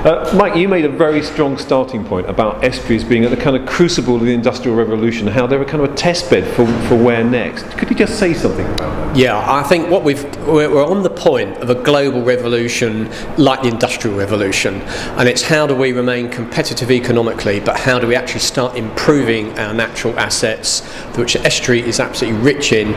Mike, you made a very strong starting point about estuaries being at the kind of crucible of the Industrial Revolution, how they were kind of a test bed for where next. Could you just say something about that? Yeah, I think we're on the point of a global revolution like the Industrial Revolution, and it's how do we remain competitive economically, but how do we actually start improving our natural assets, which the estuary is absolutely rich in,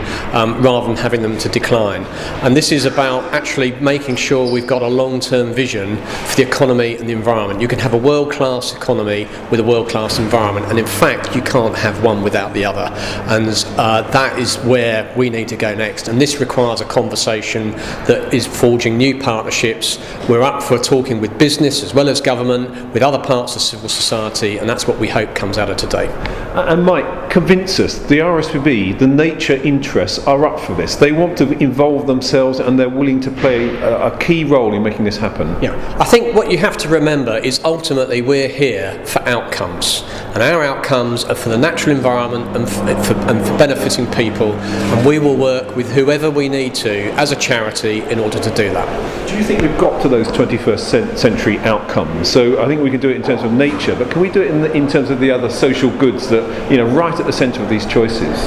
rather than having them to decline. And this is about actually making sure we've got a long-term vision for the economy and the environment. You can have a world-class economy with a world-class environment, and in fact you can't have one without the other, and that is where we need to go next. And this requires a conversation that is forging new partnerships. We're up for talking with business as well as government, with other parts of civil society, and that's what we hope comes out of today. And Mike, convince us, the RSPB, the nature interests are up for this. They want to involve themselves and they're willing to play a key role in making this happen. Yeah, I think what you have to remember is ultimately we're here for outcomes, and our outcomes are for the natural environment and for benefiting people, and we will work with whoever we need to as a charity in order to do that. Do you think we've got to those 21st century outcomes? So I think we can do it in terms of nature, but can we do it in terms of the other social goods that, right at the centre of these choices?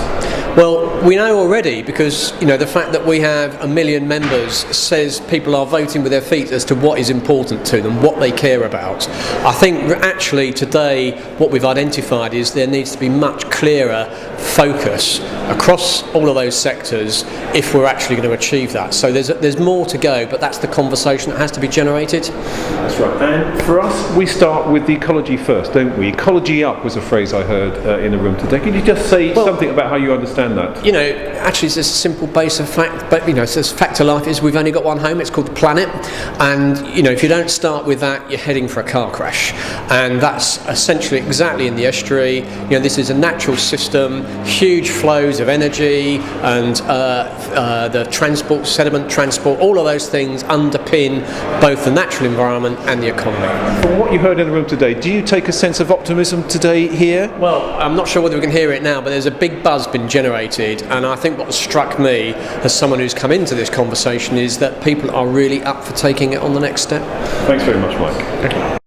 Well, we know already, because the fact that we have 1 million members says people are voting with their feet as to what is important to them, what they care about. I think actually today what we've identified is there needs to be much clearer focus across all of those sectors if we're actually going to achieve that. So there's more to go, but that's the conversation that has to be generated. That's right. And for us, we start with the ecology first, don't we? Ecology up was a phrase I heard in the room today. Could you just say something about how you understand that? Actually it's a simple base of fact, but it says fact of life is we've only got one home, it's called the planet, and if you don't start with that, you're heading for a car crash. And that's essentially exactly in the estuary. This is a natural system, huge flows of energy, and the transport, sediment transport, all of those things underpin both the natural environment and the economy. From what you heard in the room today, do you take a sense of optimism today here? Well, I'm not sure whether we can hear it now, but there's a big buzz been generated, and I think what struck me as someone who's come into this conversation is that people are really up for taking it on the next step. Thanks very much, Mike. Thank you.